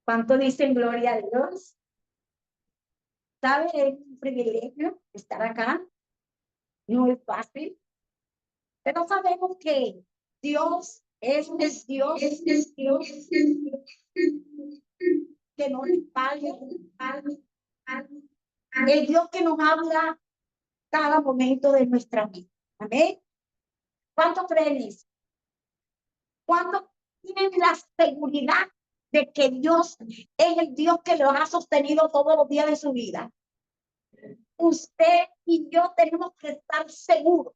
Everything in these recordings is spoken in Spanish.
¿Cuánto dicen gloria a Dios? ¿Sabe? Es un privilegio estar acá. No es fácil, pero sabemos que Dios es el Dios, que nos respalda, el Dios que nos habla cada momento de nuestra vida. Amén. ¿Cuántos creen eso? ¿Cuántos tienen la seguridad de que Dios es el Dios que los ha sostenido todos los días de su vida? Usted y yo tenemos que estar seguros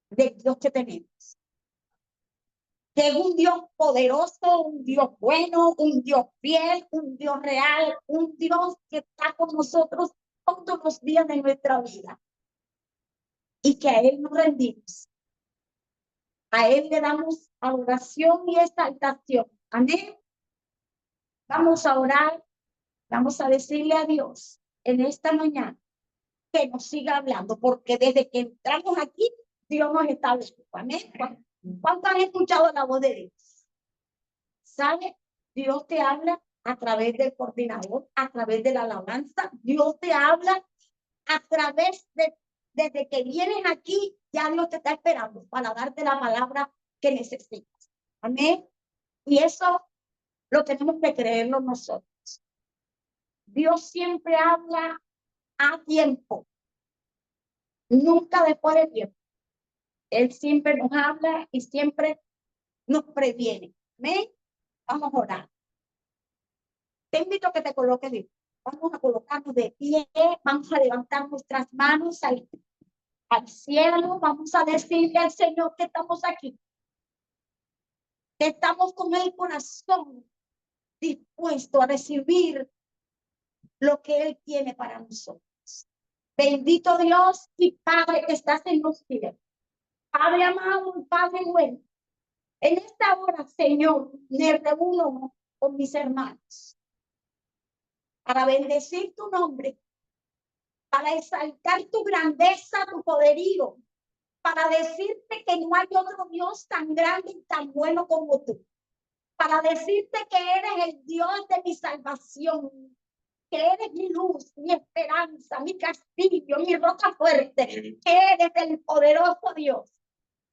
del Dios que tenemos. Que es un Dios poderoso, un Dios bueno, un Dios fiel, un Dios real, un Dios que está con nosotros todos los días de nuestra vida. Y que a Él nos rendimos. A Él le damos adoración y exaltación. Amén. Vamos a orar, vamos a decirle a Dios en esta mañana que nos siga hablando, porque desde que entramos aquí, Dios nos está hablando. Amén. ¿Cuántos han escuchado la voz de Dios? ¿Sabe? Dios te habla a través del coordinador, a través de la alabanza. Dios te habla a través de, desde que vienes aquí, ya Dios te está esperando para darte la palabra que necesitas. Amén. Y eso lo tenemos que creerlo nosotros. Dios siempre habla a tiempo, nunca después de tiempo. Él siempre nos habla y siempre nos previene. ¿Amén? Vamos a orar. Te invito a que te coloques de pie. Vamos a colocarnos de pie, vamos a levantar nuestras manos al cielo, vamos a decirle al Señor que estamos aquí, que estamos con el corazón dispuesto a recibir lo que Él tiene para nosotros. Bendito Dios y Padre que estás en los cielos. Padre amado, Padre bueno, en esta hora, Señor, me reúno con mis hermanos para bendecir tu nombre, para exaltar tu grandeza, tu poderío, para decirte que no hay otro Dios tan grande y tan bueno como tú, para decirte que eres el Dios de mi salvación, que eres mi luz, mi esperanza, mi castillo, mi roca fuerte, que eres el poderoso Dios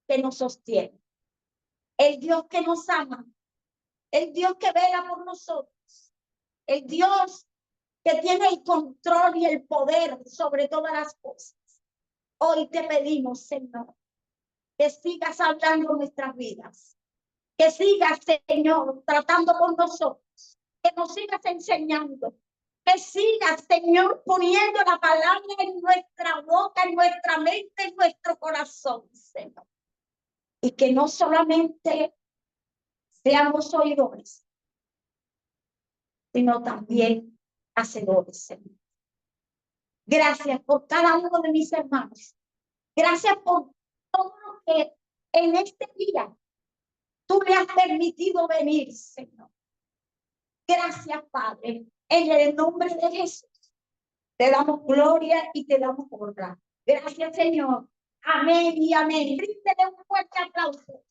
que nos sostiene, el Dios que nos ama, el Dios que vela por nosotros, el Dios que tiene el control y el poder sobre todas las cosas. Hoy te pedimos, Señor, que sigas hablando nuestras vidas, que sigas, Señor, tratando con nosotros, que nos sigas enseñando, que sigas, Señor, poniendo la palabra en nuestra boca, en nuestra mente, en nuestro corazón, Señor. Y que no solamente seamos oidores, sino también hacedores, Señor. Gracias por cada uno de mis hermanos. Gracias por todo lo que en este día tú le has permitido venir, Señor. Gracias, Padre. En el nombre de Jesús, te damos gloria y te damos honra. Gracias, Señor. Amén y amén. Bríndele un fuerte aplauso.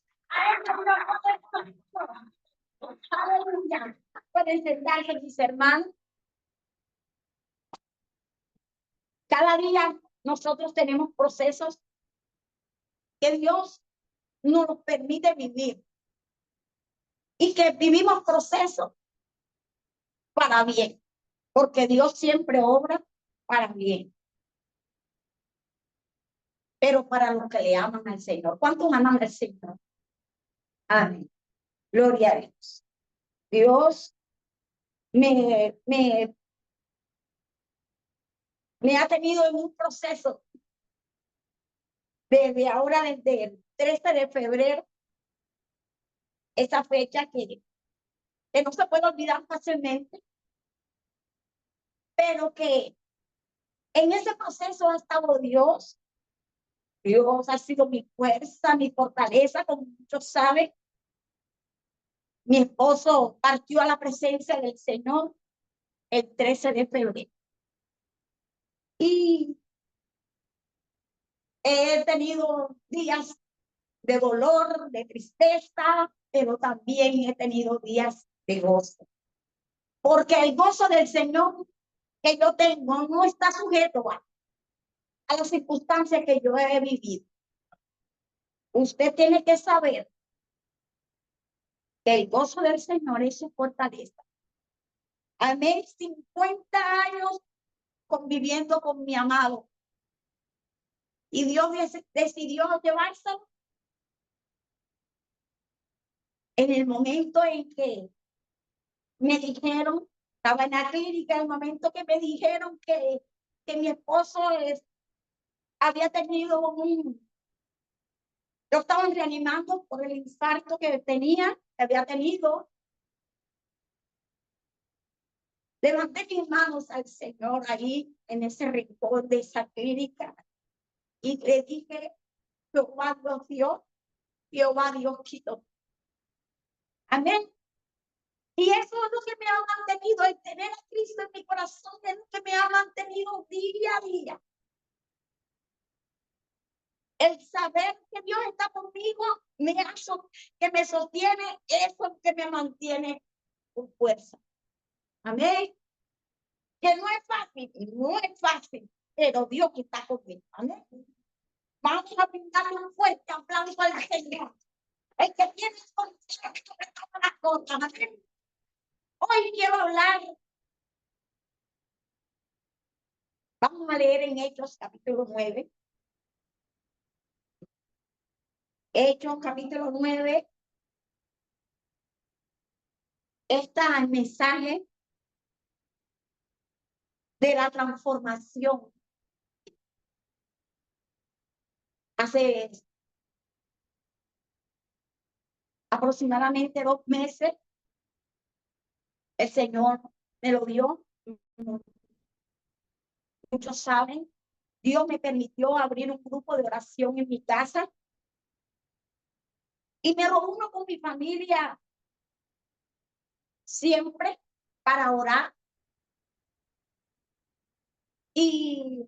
Aleluya. Pueden sentarse, mis hermanos. Cada día nosotros tenemos procesos que Dios nos permite vivir y que vivimos procesos para bien, porque Dios siempre obra para bien, pero para los que le aman al Señor. ¿Cuántos aman al Señor? Amén. Gloria a Dios. Dios me ha tenido en un proceso desde ahora, desde el 13 de febrero, esa fecha que no se puede olvidar fácilmente, pero que en ese proceso ha estado Dios. Dios ha sido mi fuerza, mi fortaleza, como muchos saben. Mi esposo partió a la presencia del Señor el 13 de febrero. Y he tenido días de dolor, de tristeza, pero también he tenido días de gozo. porque el gozo del Señor que yo tengo no está sujeto a las circunstancias que yo he vivido. Usted tiene que saber que el gozo del Señor es su fortaleza. Amén, 50 años conviviendo con mi amado. Y Dios decidió llevárselo en el momento en que me dijeron, estaba en la clínica, el momento que me dijeron que mi esposo había tenido yo estaba reanimando por el infarto que tenía, que había tenido. Levanté mis manos al Señor ahí en ese rincón de esa clínica y le dije, Jehová Dios dio, Jehová Dios quitó. Amén. Y eso es lo que me ha mantenido, el tener a Cristo en mi corazón, es lo que me ha mantenido día a día. El saber que Dios está conmigo, que me sostiene, eso es lo que me mantiene con fuerza. Amén. Que no es fácil, pero Dios está conmigo. Amén. Vamos a brindarle un fuerte aplauso al Señor. El que tiene control sobre todas las cosas. Amén. Hoy quiero hablar. Vamos a leer en Hechos capítulo 9. Hechos capítulo 9. Está el mensaje de la transformación. Hace aproximadamente 2 meses, el Señor me lo dio. Muchos saben, Dios me permitió abrir un grupo de oración en mi casa y me reúno con mi familia siempre para orar. Y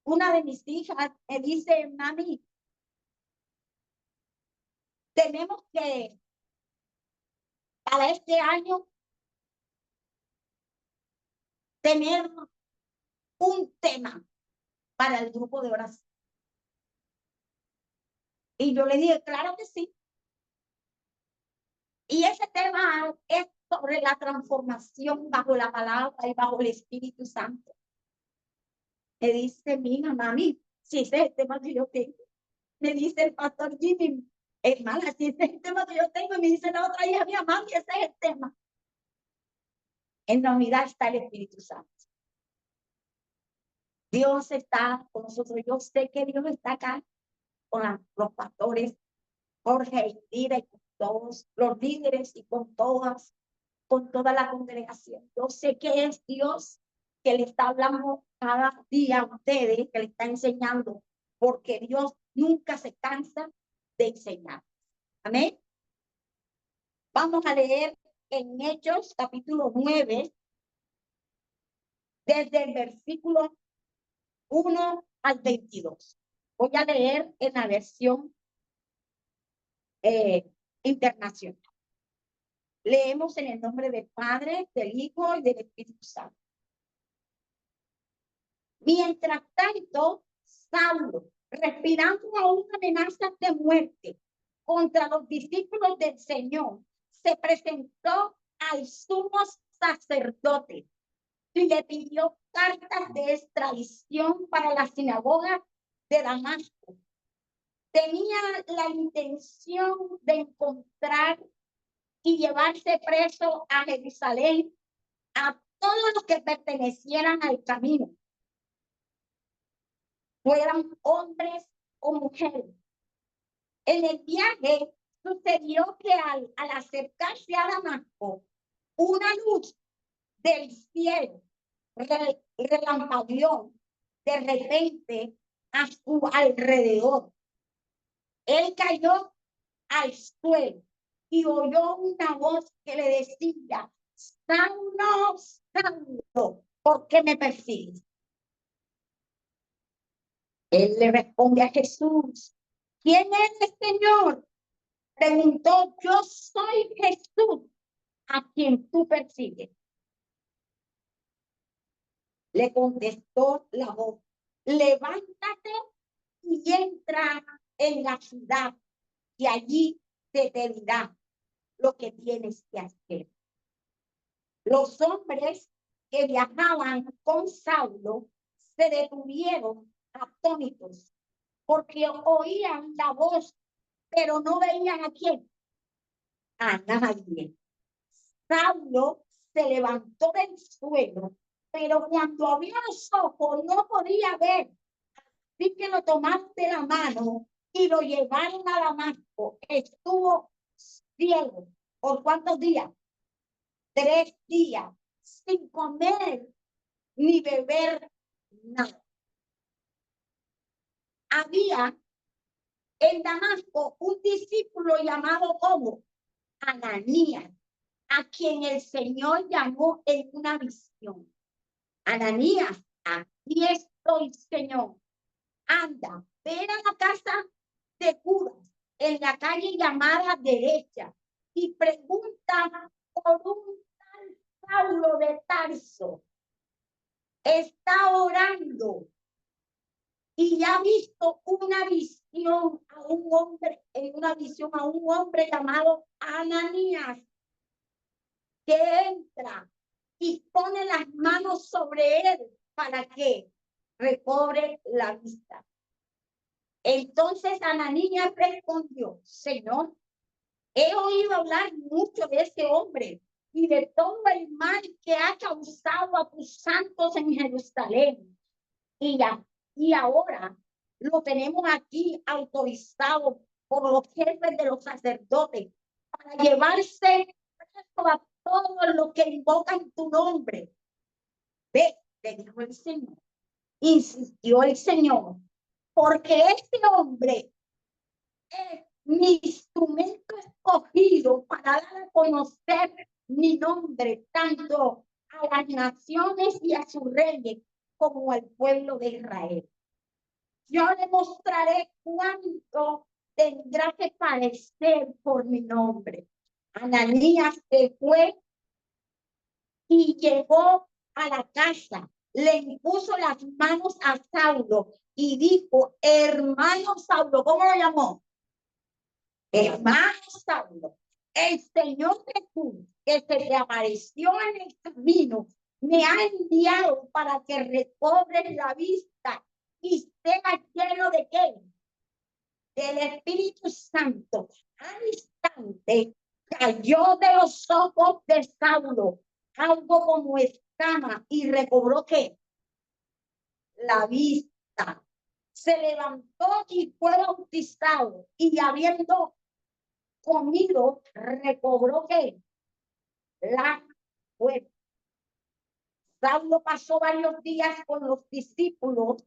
una de mis hijas me dice, mami, tenemos que, para este año, tener un tema para el grupo de oración. Y yo le dije, claro que sí. Y ese tema es sobre la transformación bajo la palabra y bajo el Espíritu Santo. Me dice mi mami, si ese es el tema que yo tengo. Me dice el pastor Jimmy, hermana, si ese es el tema que yo tengo. Y me dice la otra hija mía, mami, ese es el tema. En la unidad está el Espíritu Santo. Dios está con nosotros. Yo sé que Dios está acá con los pastores, Jorge y Ira, y con todos los líderes y con toda la congregación. Yo sé que es Dios que le está hablando cada día a ustedes, que le está enseñando, porque Dios nunca se cansa de enseñar. Amén. Vamos a leer en Hechos capítulo 9, desde el versículo 1 al 22. Voy a leer en la versión internacional. Leemos en el nombre del Padre, del Hijo y del Espíritu Santo. Mientras tanto, Saulo, respirando aún amenazas de muerte contra los discípulos del Señor, se presentó al sumo sacerdote y le pidió cartas de extradición para la sinagoga de Damasco. Tenía la intención de encontrar y llevarse preso a Jerusalén a todos los que pertenecieran al camino, fueran hombres o mujeres. En el viaje sucedió que al acercarse a Damasco, una luz del cielo relampagueó de repente a su alrededor. Él cayó al suelo y oyó una voz que le decía, Saulo, Saulo, ¿por qué me persigues? Él le responde a Jesús, ¿quién es el Señor? Preguntó, yo soy Jesús, a quien tú persigues. Le contestó la voz: levántate y entra en la ciudad, y allí se te dirá lo que tienes que hacer. Los hombres que viajaban con Saulo se detuvieron atónitos, porque oían la voz, pero no veían a quién, a nadie. Saulo se levantó del suelo, pero cuando abrió los ojos no podía ver. Así que lo tomaron de la mano y lo llevaron a Damasco. Estuvo ciego. ¿Por cuántos días? 3 días, sin comer ni beber nada. Había en Damasco un discípulo llamado como Ananías, a quien el Señor llamó en una visión. Ananías, aquí estoy, Señor. Anda, ven a la casa de curas en la calle llamada Derecha y pregunta por un tal Saulo de Tarso. Está orando y ha visto una visión a un hombre, en una visión a un hombre llamado Ananías, que entra y pone las manos sobre él para que recobre la vista. Entonces Ananías respondió: Señor, he oído hablar mucho de ese hombre y de todo el mal que ha causado a tus santos en Jerusalén. Y ahora lo tenemos aquí autorizado por los jefes de los sacerdotes para llevarse preso a todos los que invocan tu nombre. Ve, le dijo el Señor. Insistió el Señor, porque este hombre es mi instrumento escogido para dar a conocer mi nombre tanto a las naciones y a sus reyes como al pueblo de Israel. Yo le mostraré cuánto tendrá que padecer por mi nombre. Ananías se fue y llegó a la casa, le impuso las manos a Saulo y dijo: hermano Saulo. ¿Cómo lo llamó? Hermano Saulo, el Señor Jesús, que se te apareció en el camino, me ha enviado para que recobres la vista y sea lleno de ¿qué? Del Espíritu Santo. Al instante cayó de los ojos de Saulo algo como escama y recobró ¿qué? La vista. Se levantó y fue bautizado, y habiendo comido, recobró ¿qué? La fuerza. Saulo pasó varios días con los discípulos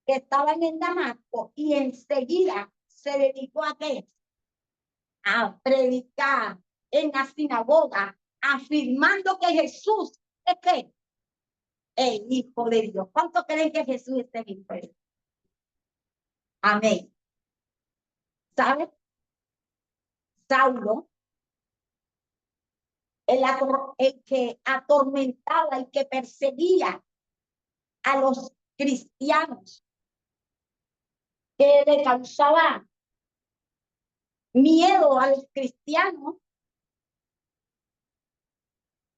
que estaban en Damasco y enseguida se dedicó a ¿qué? A predicar en la sinagoga, afirmando que Jesús es ¿qué? El Hijo de Dios. ¿Cuántos creen que Jesús es el Hijo de Dios? Amén. ¿Sabes? Saulo, el que atormentaba, el que perseguía a los cristianos, que le causaba miedo a los cristianos,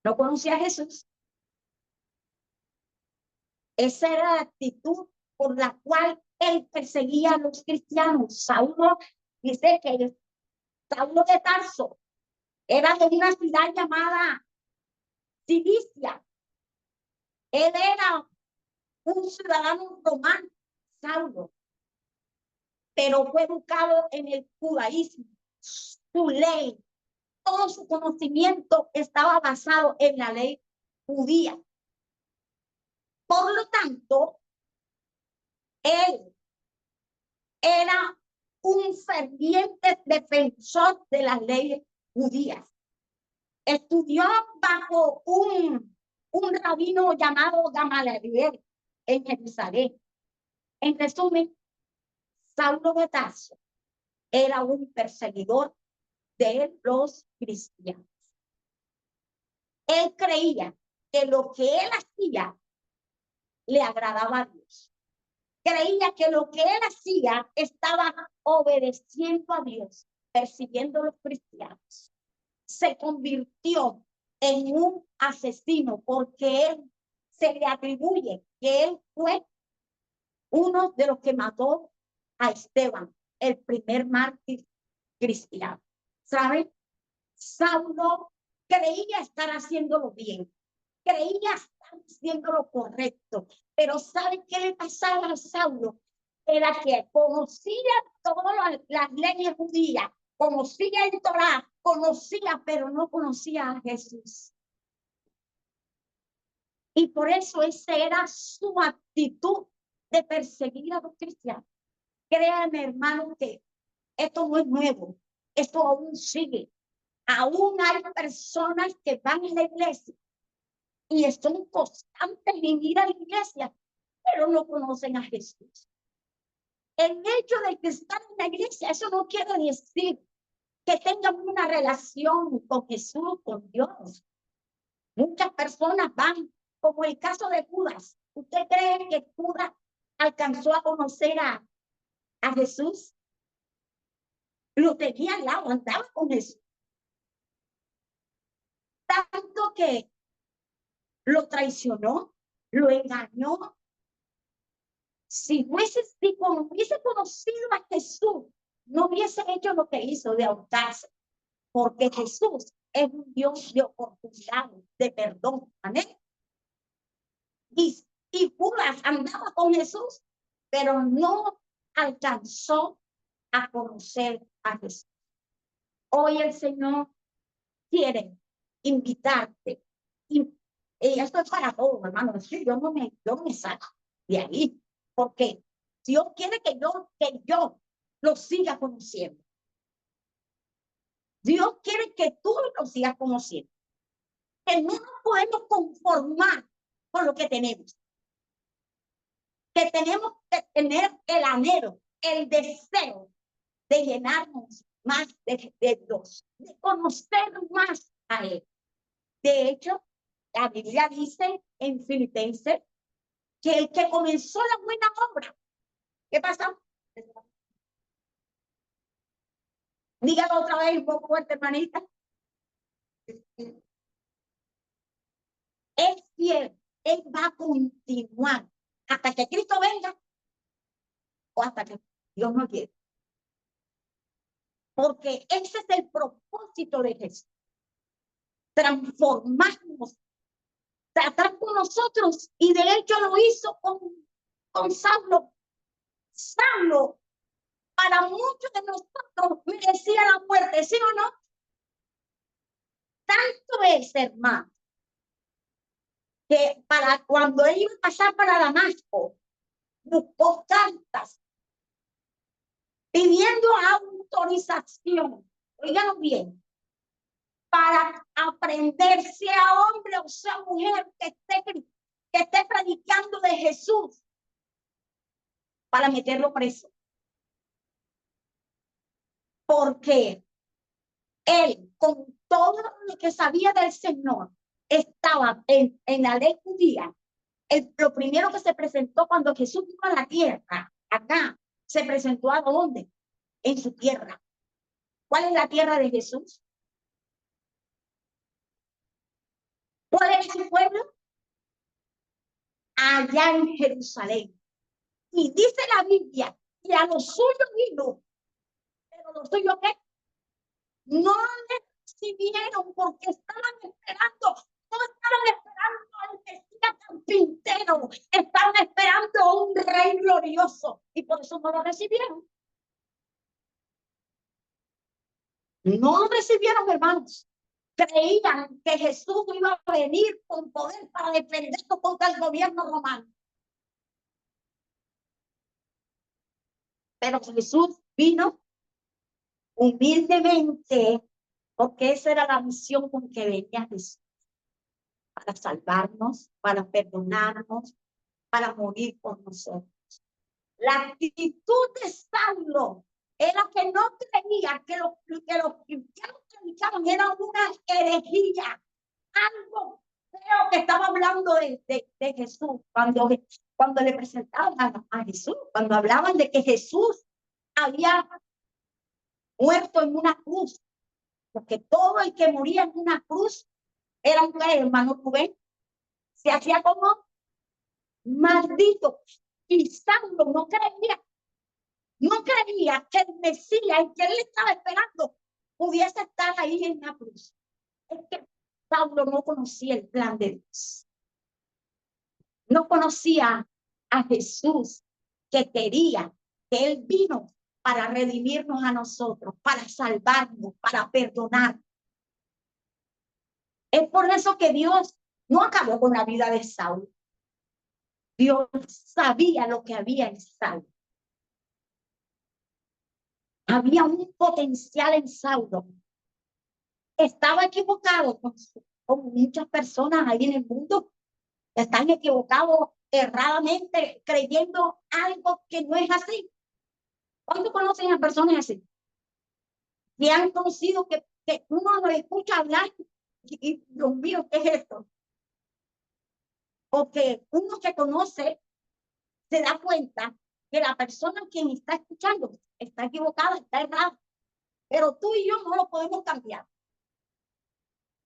no conocía a Jesús. Esa era la actitud por la cual él perseguía a los cristianos. Saulo dice que Saulo de Tarso era de una ciudad llamada Cilicia. Él era un ciudadano romano, Saulo, pero fue educado en el judaísmo. Su ley, todo su conocimiento estaba basado en la ley judía. Por lo tanto, él era un ferviente defensor de las leyes judías. Estudió bajo un rabino llamado Gamaliel en Jerusalén. En resumen, Saulo de Tarso era un perseguidor de los cristianos. Él creía que lo que él hacía le agradaba a Dios. Creía que lo que él hacía estaba obedeciendo a Dios, persiguiendo a los cristianos. Se convirtió en un asesino porque él se le atribuye que él fue uno de los que mató a Esteban, el primer mártir cristiano. ¿Saben? Saulo creía estar haciéndolo bien, creía estar haciendo lo correcto, pero ¿saben qué le pasaba a Saulo? Era que conocía todas las leyes judías, conocía el Torá, conocía, pero no conocía a Jesús. Y por eso esa era su actitud de perseguir a los cristianos. Créanme, hermano, que esto no es nuevo, esto aún sigue. Aún hay personas que van a la iglesia y están constantes en ir a la iglesia, pero no conocen a Jesús. El hecho de que están en la iglesia, eso no quiere decir que tengan una relación con Jesús, con Dios. Muchas personas van, como el caso de Judas. ¿Usted cree que Judas alcanzó a conocer a Jesús? Lo tenía al lado, andaba con Jesús. Tanto que lo traicionó, lo engañó. Si como hubiese conocido a Jesús, no hubiese hecho lo que hizo de ahorcarse, porque Jesús es un Dios de oportunidad, de perdón. Amén. Y Judas andaba con Jesús, pero no alcanzó a conocer a Jesús. Hoy el Señor quiere invitarte. Y esto es para todos, hermano. Yo no me saco de ahí, porque Dios quiere que yo lo siga conociendo. Dios quiere que tú lo sigas conociendo. Que no nos podemos conformar con lo que tenemos. Que tenemos que tener el anhelo, el deseo de llenarnos más de Dios, de conocer más a Él. De hecho, la Biblia dice en Filipenses que el que comenzó la buena obra, ¿qué pasa? Dígalo otra vez un poco fuerte, hermanita. Es fiel, Él va a continuar hasta que Cristo venga o hasta que Dios no quiera. Porque ese es el propósito de Jesús. Transformarnos, tratar con nosotros, y de hecho lo hizo con Saulo. Saulo, para muchos de nosotros, merecía la muerte, ¿sí o no? Tanto es, hermano, que para cuando él iba a pasar para Damasco, buscó cartas pidiendo autorización, oigan bien, para aprender, sea hombre o sea mujer, que esté predicando de Jesús, para meterlo preso. Porque él, con todo lo que sabía del Señor, estaba en la ley judía. Lo primero que se presentó cuando Jesús vino a la tierra, acá, se presentó ¿a dónde? En su tierra. ¿Cuál es la tierra de Jesús? ¿Cuál es su pueblo? Allá en Jerusalén. Y dice la Biblia, y a los suyos vino, pero los suyos ¿qué? No le recibieron porque estaban esperando, no estaban esperando al Mesías carpintero, estaban esperando un rey glorioso y por eso no lo recibieron. No lo recibieron, hermanos. Creían que Jesús iba a venir con poder para defendernos contra el gobierno romano. Pero Jesús vino humildemente, porque esa era la misión con que venía Jesús, para salvarnos, para perdonarnos, para morir por nosotros. La actitud de Saulo era que no creía que los cristianos predicaban era una herejía, algo Creo que estaba hablando de Jesús cuando le presentaban a Jesús, cuando hablaban de que Jesús había muerto en una cruz, porque todo el que moría en una cruz era un hermano Rubén, se hacía como maldito. Y Saulo no creía que el Mesías, el que él estaba esperando, pudiese estar ahí en la cruz. Es que Saulo no conocía el plan de Dios, no conocía a Jesús, que quería, que él vino para redimirnos a nosotros, para salvarnos, para perdonar. Es por eso que Dios no acabó con la vida de Saulo. Dios sabía lo que había en Saulo. Había un potencial en Saulo. Estaba equivocado, como muchas personas ahí en el mundo están equivocados erradamente, creyendo algo que no es así. ¿Cuántos conocen a personas así? Que han conocido que uno lo escucha hablar y Dios mío, ¿qué es esto? O que uno que conoce se da cuenta que la persona quien está escuchando está equivocada, está errada. Pero tú y yo no lo podemos cambiar.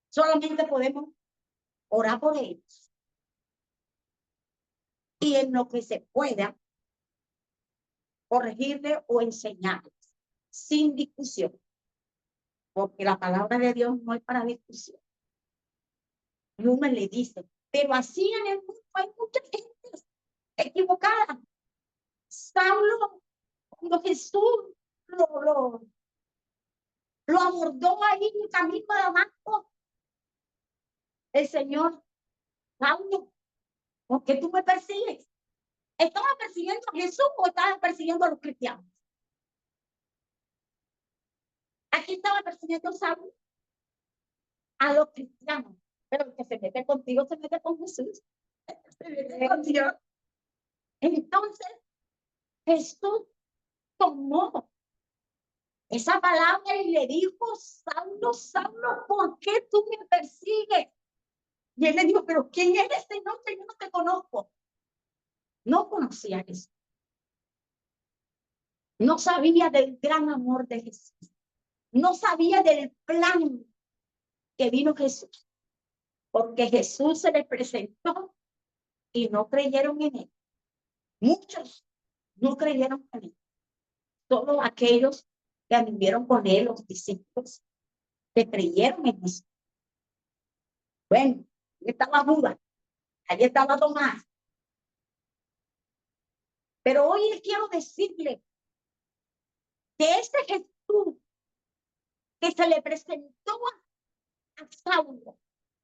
Solamente podemos orar por ellos. Y en lo que se pueda, corregirle o enseñarles sin discusión. Porque la palabra de Dios no es para discusión. Y uno le dice, pero así en el mundo hay mucha gente equivocada. Saulo, cuando Jesús lo abordó ahí en el camino de Damasco, el Señor, Saulo, ¿por qué tú me persigues? ¿Estaba persiguiendo a Jesús o estaba persiguiendo a los cristianos? Aquí estaba persiguiendo Saulo a los cristianos, pero el que se mete contigo se mete con Jesús. Se mete con Dios. Entonces, Jesús tomó esa palabra y le dijo, Saulo, Saulo, ¿por qué tú me persigues? Y él le dijo, pero ¿quién es ese nombre? Yo no te conozco. No conocía a Jesús. No sabía del gran amor de Jesús. No sabía del plan que vino Jesús. Porque Jesús se le presentó y no creyeron en él. Muchos no creyeron en él. Solo aquellos que anduvieron con él, los discípulos, que creyeron en Jesús. Bueno, ahí estaba Judas, allí estaba Tomás. Pero hoy les quiero decirle que ese Jesús que se le presentó a Saulo,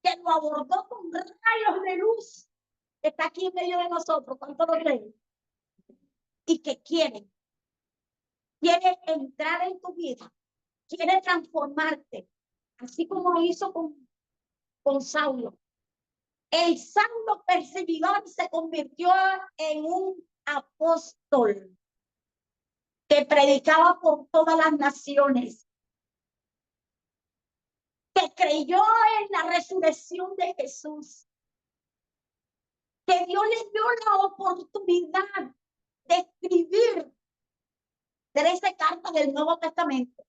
que lo abordó con rayos de luz, está aquí en medio de nosotros, ¿cuánto lo creen? Y que quiere entrar en tu vida, quiere transformarte, así como lo hizo con Saulo. El Saulo perseguidor se convirtió en un apóstol que predicaba por todas las naciones, que creyó en la resurrección de Jesús, que Dios le dio la oportunidad de escribir 13 cartas del Nuevo Testamento.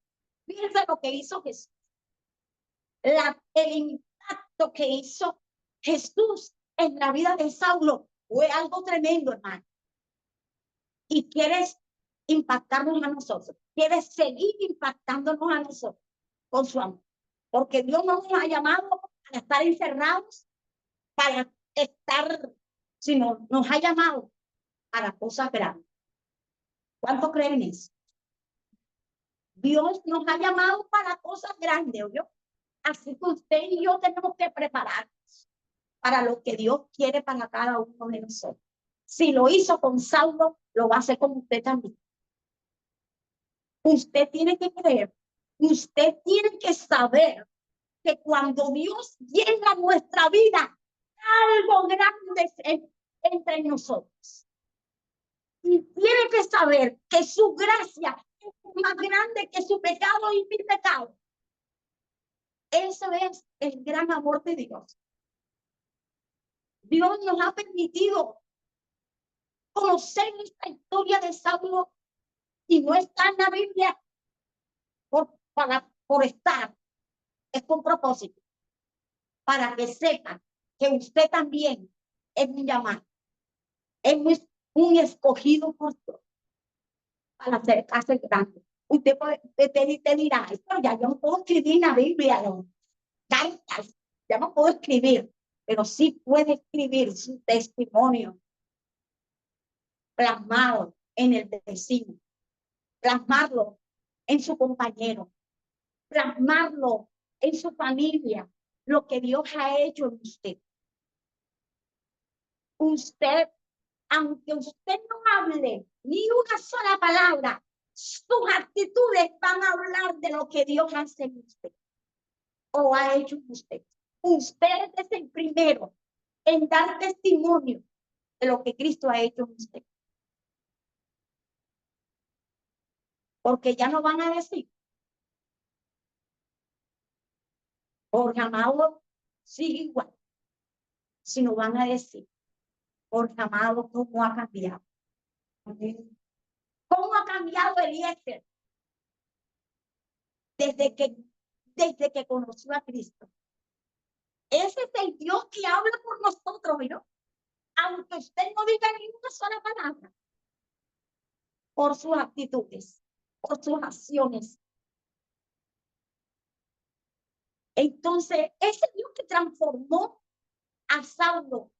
Fíjense lo que hizo Jesús. El impacto que hizo Jesús en la vida de Saulo fue algo tremendo, hermano. Y quieres impactarnos a nosotros, quieres seguir impactándonos a nosotros con su amor. Porque Dios no nos ha llamado para estar encerrados, para estar, sino nos ha llamado para cosas grandes. ¿Cuánto creen eso? Dios nos ha llamado para cosas grandes, ¿oyó? Así que usted y yo tenemos que prepararnos para lo que Dios quiere para cada uno de nosotros. Si lo hizo con Saulo, lo va a hacer con usted también. Usted tiene que creer, usted tiene que saber que cuando Dios llega a nuestra vida, algo grande entre nosotros. Y tiene que saber que su gracia es más grande que su pecado y mi pecado. Eso es el gran amor de Dios. Dios nos ha permitido conocer esta historia de Saulo y no está en la Biblia por estar, es con propósito, para que sepan que usted también es un llamado, es un escogido por Dios para acercarse grande. Usted te dirá, pero ya yo no puedo escribir en la Biblia, no, cartas, ya no puedo escribir, pero sí puede escribir su testimonio plasmado en el vecino, plasmarlo en su compañero, plasmarlo en su familia, lo que Dios ha hecho en usted. Usted, aunque usted no hable ni una sola palabra, sus actitudes van a hablar de lo que Dios hace en usted o ha hecho en usted. Usted es el primero en dar testimonio de lo que Cristo ha hecho en usted. Porque ya no van a decir, Jorge Amado sigue igual, sino van a decir, Jorge Amado, ¿cómo ha cambiado? ¿Cómo ha cambiado Eliezer desde que conoció a Cristo? Ese es el Dios que habla por nosotros, ¿no? Aunque usted no diga ni una sola palabra, por sus actitudes, por sus acciones. Entonces, ese Dios que transformó a Saulo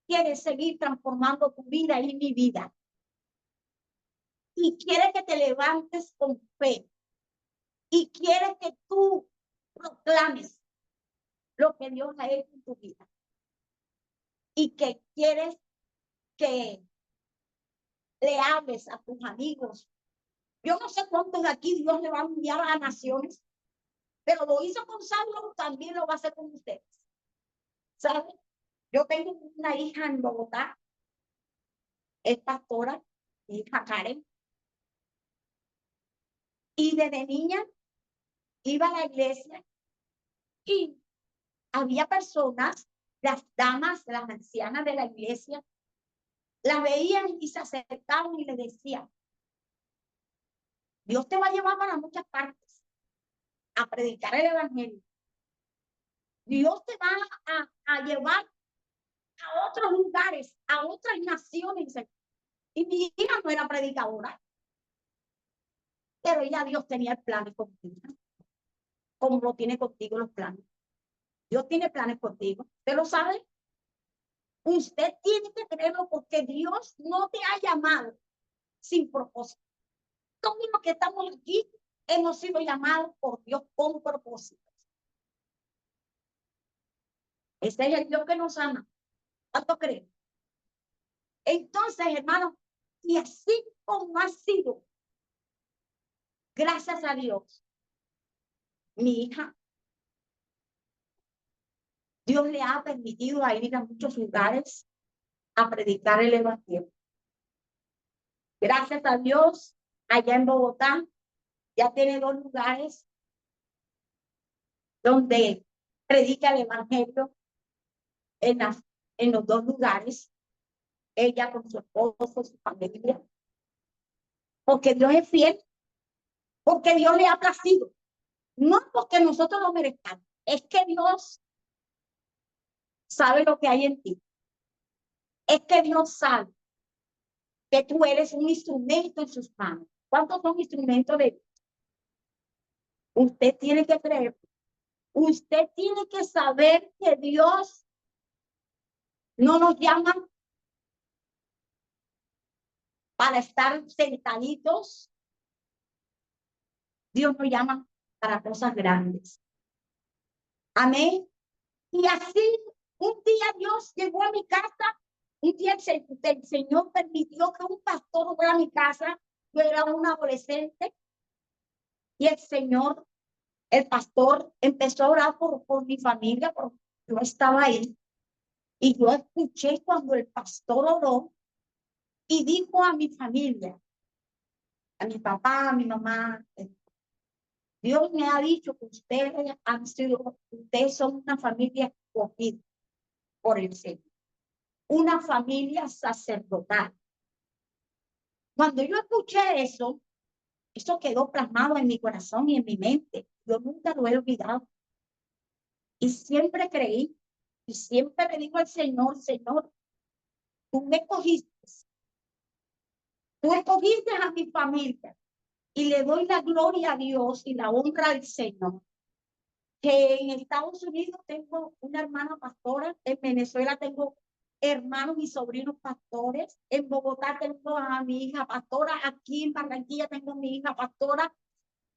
quiere seguir transformando tu vida y mi vida. Y quiere que te levantes con fe. Y quiere que tú proclames lo que Dios ha hecho en tu vida. Y que quieres que le hables a tus amigos. Yo no sé cuántos de aquí Dios le va a enviar a naciones, pero lo hizo con Saulo, también lo va a hacer con ustedes. ¿Saben? Yo tengo una hija en Bogotá, es pastora, mi hija Karen, y desde niña iba a la iglesia y había personas, las damas, las ancianas de la iglesia, la veían y se acercaban y le decían, Dios te va a llevar para muchas partes a predicar el evangelio. Dios te va a llevar a otros lugares, a otras naciones. Y mi hija no era predicadora, pero ella Dios tenía el plan contigo, como lo tiene contigo los planes. Dios tiene planes contigo. ¿Usted lo sabe? Usted tiene que creerlo porque Dios no te ha llamado sin propósito. Todos los que estamos aquí hemos sido llamados por Dios con propósito. Ese es el Dios que nos ama. ¿Cuánto creen? Entonces, hermanos, y así como ha sido, gracias a Dios, mi hija, Dios le ha permitido a ir a muchos lugares a predicar el evangelio. Gracias a Dios, allá en Bogotá, ya tiene 2 lugares donde predica el evangelio en los 2 lugares, ella con su esposo, su familia, porque Dios es fiel, porque Dios le ha placido, no porque nosotros lo merezcamos, es que Dios sabe lo que hay en ti, es que Dios sabe que tú eres un instrumento en sus manos. ¿Cuántos son instrumentos de Dios? Usted tiene que creer, usted tiene que saber que Dios no nos llama para estar sentaditos. Dios nos llama para cosas grandes. Amén. Y así, un día Dios llegó a mi casa. Un día el Señor permitió que un pastor fuera a mi casa. Yo era una adolescente. Y el pastor, empezó a orar por mi familia, porque yo estaba ahí. Y yo escuché cuando el pastor oró y dijo a mi familia, a mi papá, a mi mamá, Dios me ha dicho que ustedes son una familia escogida por el Señor. una familia sacerdotal. Cuando yo escuché eso quedó plasmado en mi corazón y en mi mente. Yo nunca lo he olvidado. Y siempre creí, y siempre le digo al Señor, Señor, tú me escogiste. Tú escogiste a mi familia. Y le doy la gloria a Dios y la honra al Señor. Que en Estados Unidos tengo una hermana pastora, en Venezuela tengo hermanos y sobrinos pastores, en Bogotá tengo a mi hija pastora, aquí en Barranquilla tengo a mi hija pastora,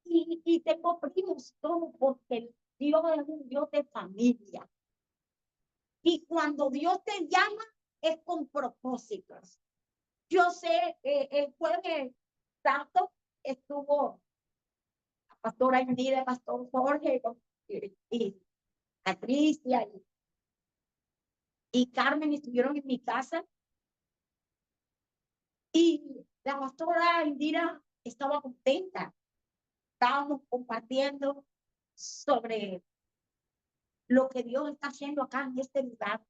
y tengo primos, todo, porque Dios es un Dios de familia. Y cuando Dios te llama, es con propósitos. Yo sé, el jueves santo estuvo la pastora Indira, el pastor Jorge, y Patricia y Carmen estuvieron en mi casa. Y la pastora Indira estaba contenta. Estábamos compartiendo sobre lo que Dios está haciendo acá en este lugar.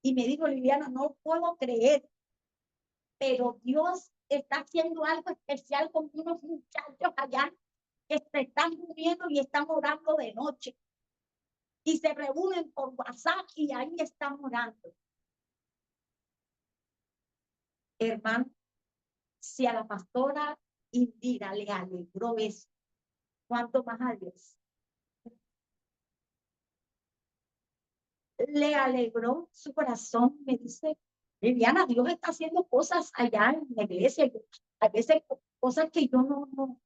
Y me dijo, Liliana, no puedo creer, pero Dios está haciendo algo especial con unos muchachos allá que se están muriendo y están orando de noche. Y se reúnen por WhatsApp y ahí están orando. Hermano, si a la pastora Indira le alegró eso, ¿cuánto más a Dios? Le alegró su corazón. Me dice, Viviana, Dios está haciendo cosas allá en la iglesia. A veces cosas que yo no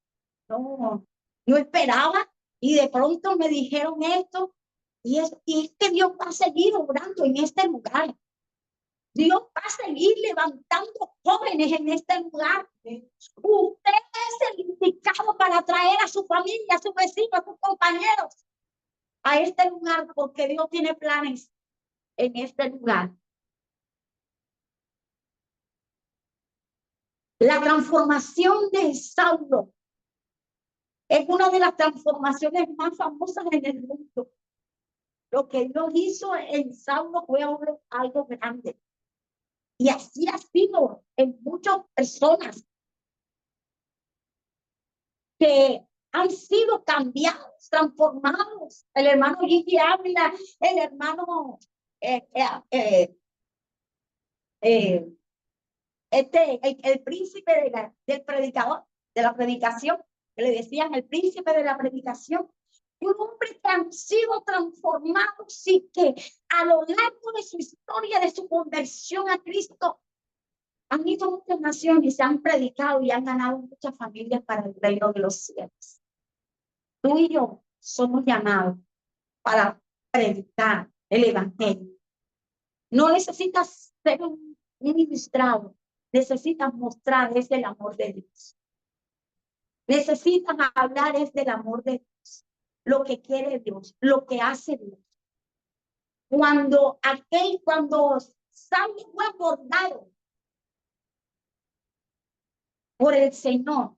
esperaba. Y de pronto me dijeron esto. Y es que Dios va a seguir obrando en este lugar. Dios va a seguir levantando jóvenes en este lugar. Usted es el indicado para traer a su familia, a sus vecinos, a sus compañeros a este lugar, porque Dios tiene planes en este lugar. La transformación de Saulo es una de las transformaciones más famosas en el mundo. Lo que Dios hizo en Saulo fue algo grande. Y así ha sido en muchas personas que han sido cambiados, transformados. El hermano Gigi Ávila, el hermano el príncipe del predicador, de la predicación, que le decían el príncipe de la predicación, un hombre que han sido transformados y que a lo largo de su historia, de su conversión a Cristo, han ido a muchas naciones, se han predicado y han ganado muchas familias para el reino de los cielos. Tú y yo somos llamados para predicar el evangelio. No necesitas ser un ministrado, necesitas mostrar es el amor de Dios. Necesitas hablar es del amor de Dios, lo que quiere Dios, lo que hace Dios. Cuando Saulo fue abordado por el Señor,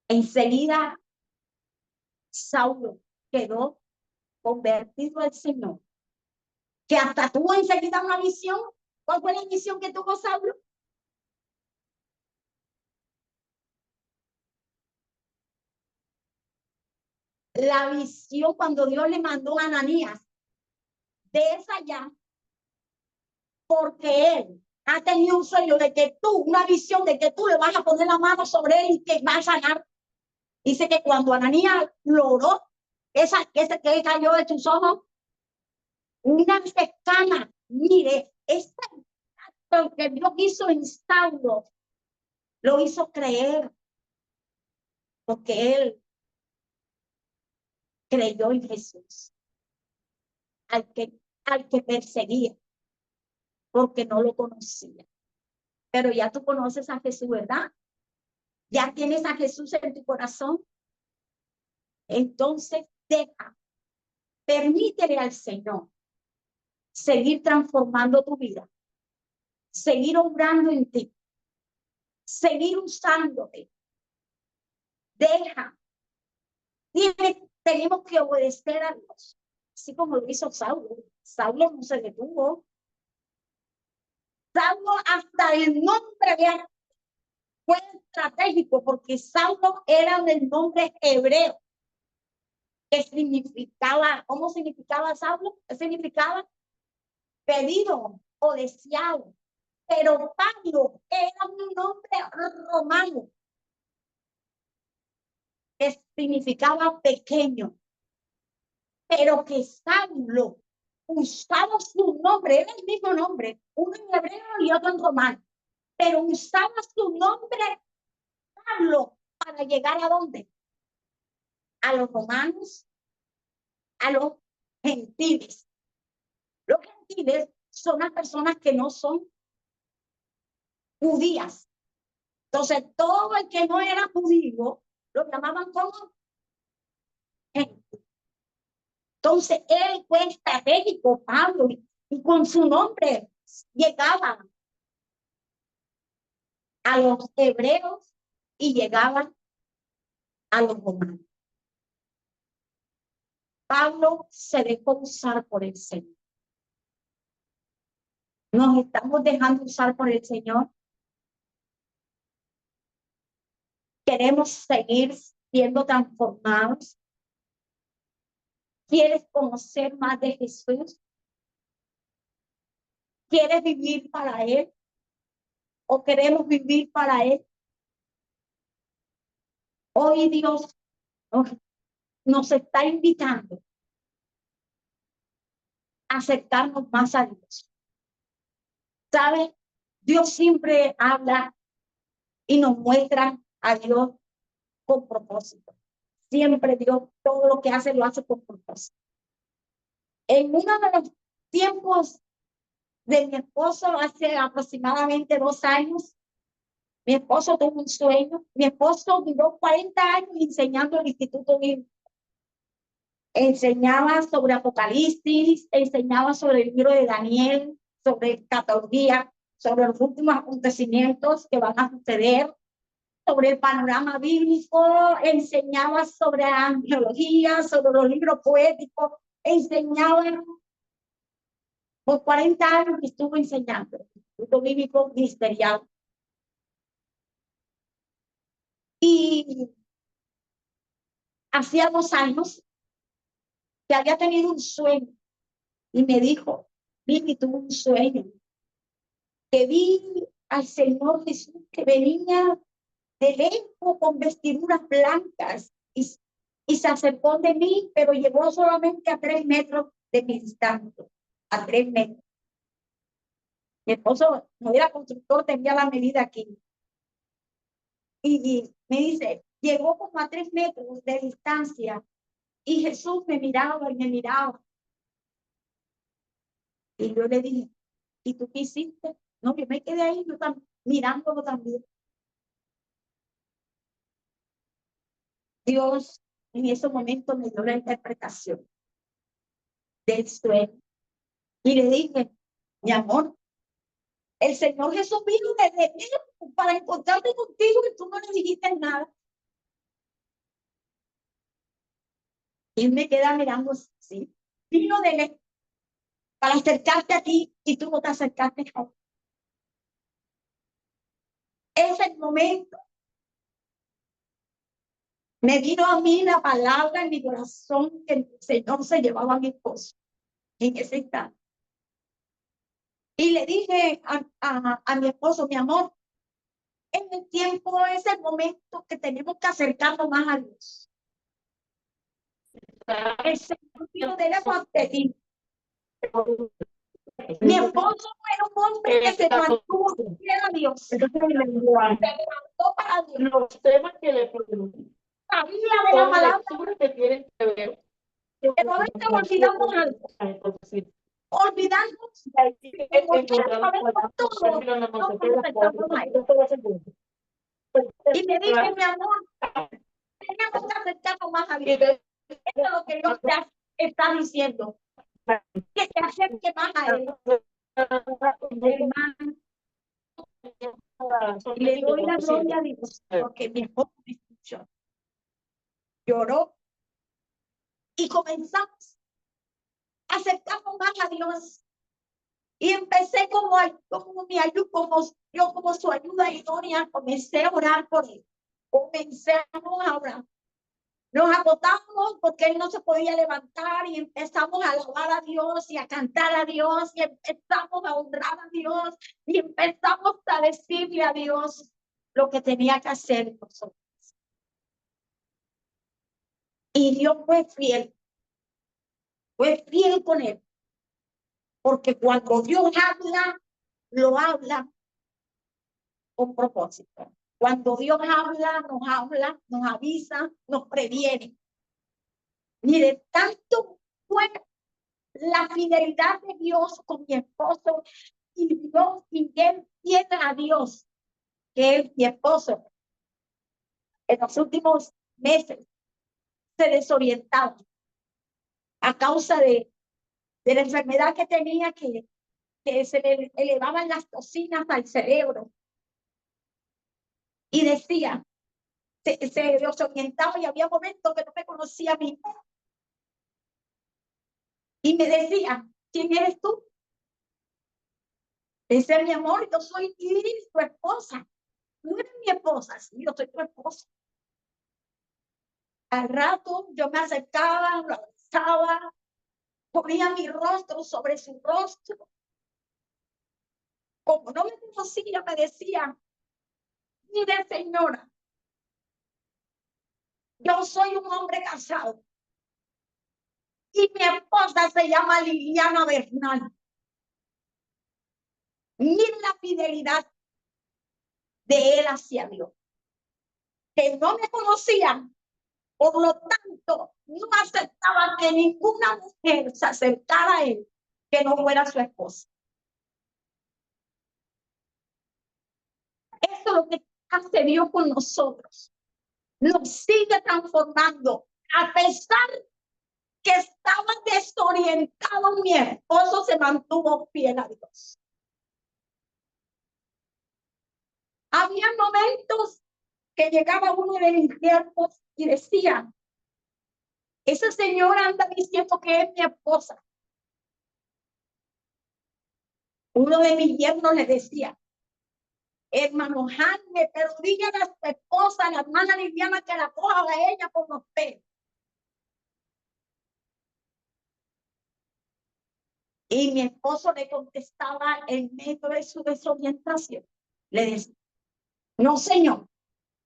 enseguida Saulo quedó convertido al Señor, que hasta tuvo enseguida una visión. ¿Cuál fue la visión que tuvo Saulo? La visión cuando Dios le mandó a Ananías de esa allá, porque él ha tenido un sueño de que tú, una visión de que tú le vas a poner la mano sobre él y que va a sanar. Dice que cuando Ananías lo oró, que cayó de sus ojos, una escama. Mire, lo que Dios hizo en Saulo, lo hizo creer, porque él creyó en Jesús, al que perseguía, porque no lo conocía. Pero ya tú conoces a Jesús, ¿verdad? Ya tienes a Jesús en tu corazón. Entonces, permítele al Señor seguir transformando tu vida, seguir obrando en ti, seguir usándote. Tenemos que obedecer a Dios, así como lo hizo Saulo. Saulo no se detuvo. Saulo hasta el nombre fue estratégico porque Saulo era del nombre hebreo que significaba, ¿cómo significaba Saulo? Significaba pedido o deseado. Pero Pablo era un nombre romano que significaba pequeño, pero que Saulo usaba su nombre, era el mismo nombre, uno en hebreo y otro en romano, pero usaba su nombre Pablo para llegar a dónde? A los romanos, a los gentiles. Los gentiles son las personas que no son judías. Entonces, todo el que no era judío lo llamaban como gente. Entonces, él fue estratégico, Pablo, y con su nombre llegaba a los hebreos y llegaba a los romanos. Pablo se dejó usar por el Señor. Nos estamos dejando usar por el Señor. Queremos seguir siendo transformados. ¿Quieres conocer más de Jesús? ¿Quieres vivir para Él? ¿O queremos vivir para Él? Hoy Dios nos está invitando a acercarnos más a Dios. ¿Sabes? Dios siempre habla y nos muestra a Dios con propósito. Siempre Dios, todo lo que hace, lo hace con propósito. En uno de los tiempos de mi esposo, hace aproximadamente 2 años, mi esposo tuvo un sueño. Mi esposo duró 40 años enseñando en el Instituto Bíblico. Enseñaba sobre Apocalipsis, enseñaba sobre el libro de Daniel, sobre escatología, sobre los últimos acontecimientos que van a suceder, sobre el panorama bíblico, enseñaba sobre angelología, sobre los libros poéticos, enseñaba por 40 años que estuvo enseñando el Instituto Bíblico Ministerial. Y hacía 2 años que había tenido un sueño y me dijo, Vicky, tuve un sueño, que vi al Señor Jesús que venía de lejos con vestiduras blancas y se acercó de mí, pero llegó solamente a 3 metros de mi distancia, a 3 metros. Mi esposo no era constructor, tenía la medida aquí. Y me dice, llegó como a 3 metros de distancia y Jesús me miraba y me miraba. Y yo le dije, ¿y tú qué hiciste? No, que me quedé ahí yo mirándolo también. Dios en ese momento me dio la interpretación del sueño. Y le dije, mi amor, el Señor Jesús vino desde lejos para encontrarme contigo y tú no le dijiste nada. Y él me queda mirando así. Vino de lejos para acercarte a ti y tú no te acercaste a él. Es el momento. Me vino a mí la palabra en mi corazón que el Señor se llevaba a mi esposo en ese instante. Y le dije a mi esposo, mi amor, en el tiempo es el momento que tenemos que acercarnos más a Dios. El Señor vino de lejos ante ti. Mi esposo era un hombre que se mantuvo fiel a Dios. Se levantó para Dios. Los temas que le pregunté Sabía de la son palabra. lecturas que tienen que ver. Pero a veces olvidamos algo. Olvidamos. Y me dice, mi amor, tenemos que acercarnos más a Dios. Eso es lo que Dios te está diciendo. Que te acerque más a Él. Hermano, y le doy la gloria a Dios porque mi esposo me escuchó. Lloró y comenzamos acercamos más a Dios. Y empecé como mi ayuda, como su ayuda idónea, comencé a orar por él. Comencemos a orar. Nos agotamos porque él no se podía levantar y empezamos a alabar a Dios y a cantar a Dios y empezamos a honrar a Dios y empezamos a decirle a Dios lo que tenía que hacer nosotros. Y Dios fue fiel con él. Porque cuando Dios habla, lo habla con propósito. Cuando Dios habla, nos avisa, nos previene. Mire, tanto fue la fidelidad de Dios con mi esposo y Dios y él tiene a Dios, que es mi esposo. En los últimos meses se desorientaba a causa de la enfermedad que tenía, que se le elevaban las toxinas al cerebro. Y decía, se desorientaba y había momentos que no me conocía a mí. Y me decía, ¿quién eres tú? Ese mi amor, yo soy Iris, tu esposa. Tú eres mi esposa, sí, yo soy tu esposa. Al rato yo me acercaba, lo abrazaba, ponía mi rostro sobre su rostro. Como no me conocía, me decía, mire señora, yo soy un hombre casado y mi esposa se llama Liliana Bernal. Mire la fidelidad de él hacia Dios. Que no me conocían, por lo tanto, no aceptaba que ninguna mujer se acercara a él que no fuera su esposa. Eso es lo que hace Dios con nosotros. Nos sigue transformando. A pesar que estaba desorientado, mi esposo se mantuvo fiel a Dios. Había momentos que llegaba uno de mis tiempos y decía, esa señora anda diciendo que es mi esposa. Uno de mis yernos le decía, hermano Jaime, pero dígale a su esposa, la hermana Liliana, que la coja a ella por los pelos. Y mi esposo le contestaba en medio de su desorientación. Le decía, no señor,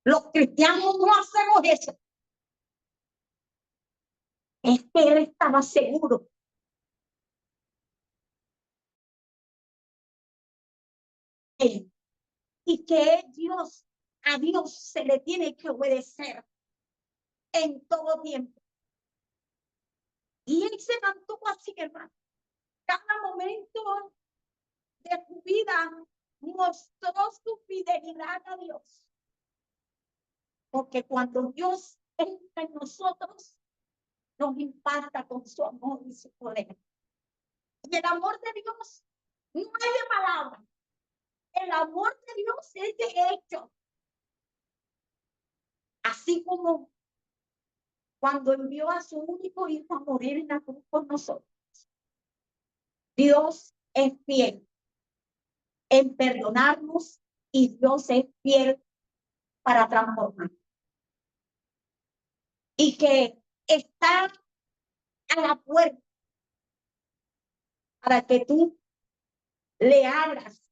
los cristianos no hacemos eso. Es que él estaba seguro. Y que a Dios se le tiene que obedecer en todo tiempo. Y él se mantuvo así, hermano. Cada momento de su vida mostró su fidelidad a Dios. Porque cuando Dios entra en nosotros, nos impacta con su amor y su poder. Y el amor de Dios no es de palabra. El amor de Dios es de hecho. Así como cuando envió a su único hijo a morir en la cruz por nosotros. Dios es fiel en perdonarnos y Dios es fiel para transformar. Y que está a la puerta para que tú le abras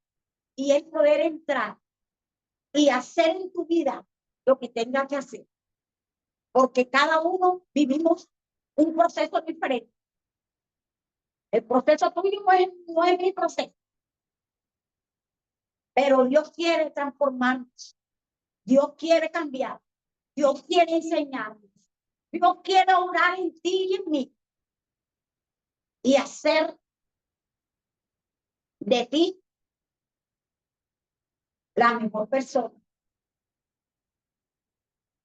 y él poder entrar y hacer en tu vida lo que tenga que hacer. Porque cada uno vivimos un proceso diferente. El proceso tuyo no es mi proceso. Pero Dios quiere transformarnos. Dios quiere cambiar. Dios quiere enseñarnos. Dios quiere orar en ti y en mí. Y hacer de ti la mejor persona.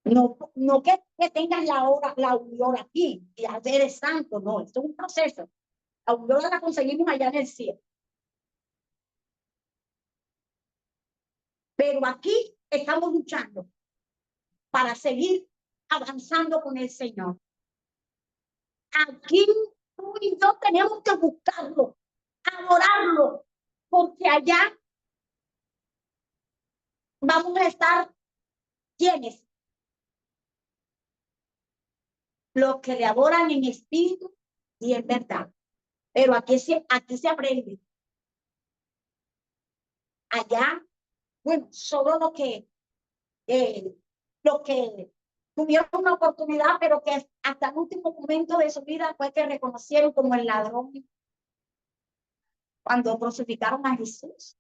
No que tengas la aureola aquí y hacer el santo, no, esto es un proceso. La aureola la conseguimos allá en el cielo. Pero aquí estamos luchando para seguir avanzando con el Señor. Aquí Tú y yo tenemos que buscarlo, adorarlo, porque allá vamos a estar, ¿quiénes? Los que le adoran en espíritu y en verdad. Pero aquí se aprende. Allá, bueno, solo los que tuvieron una oportunidad, pero que hasta el último momento de su vida fue que reconocieron como el ladrón cuando crucificaron a Jesús.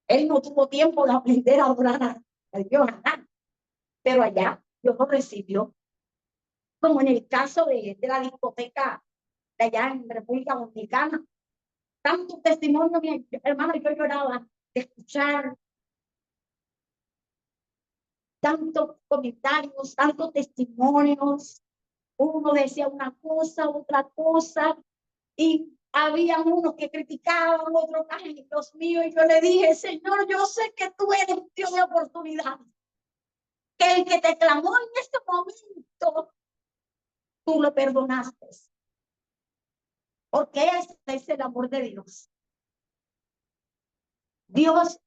Él no tuvo tiempo de aprender a adorar a Dios, pero allá Dios lo recibió. Como en el caso de la discoteca de allá en República Dominicana. Tanto testimonio, mi hermano, yo lloraba de escuchar tantos comentarios, tantos testimonios. Uno decía una cosa, otra cosa, y había unos que criticaban, otros, ay, Dios mío, y yo le dije, Señor, yo sé que tú eres Dios de oportunidad, que el que te clamó en este momento, tú lo perdonaste, porque ese es el amor de Dios. Dios,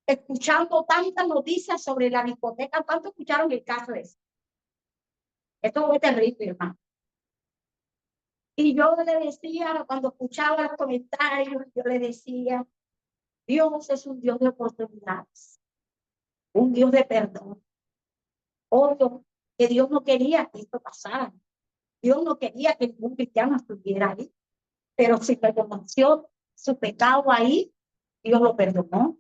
escuchando tantas noticias sobre la discoteca, ¿cuánto escucharon el caso de eso? Esto fue terrible, hermano. Y yo le decía, cuando escuchaba los comentarios, yo le decía, Dios es un Dios de oportunidades, un Dios de perdón. Obvio que Dios no quería que esto pasara. Dios no quería que ningún cristiano estuviera ahí, pero si reconoció su pecado ahí, Dios lo perdonó.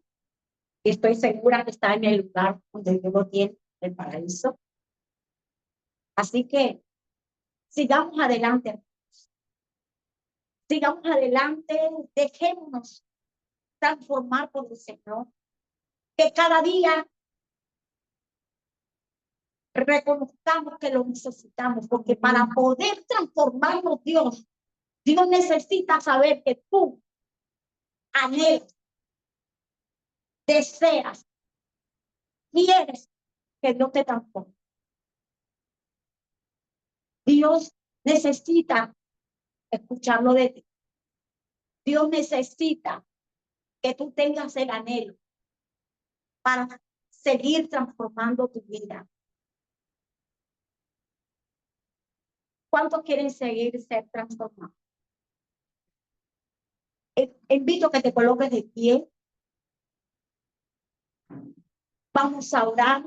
Y estoy segura que está en el lugar donde Dios lo tiene, el paraíso. Así que sigamos adelante. Sigamos adelante, dejémonos transformar por el Señor. Que cada día reconozcamos que lo necesitamos, porque para poder transformarnos Dios necesita saber que tú anhelas, deseas, quieres que Dios te transforme. Dios necesita escucharlo de ti. Dios necesita que tú tengas el anhelo para seguir transformando tu vida. ¿Cuántos quieren seguir ser transformados? Invito a que te coloques de pie. Vamos a orar.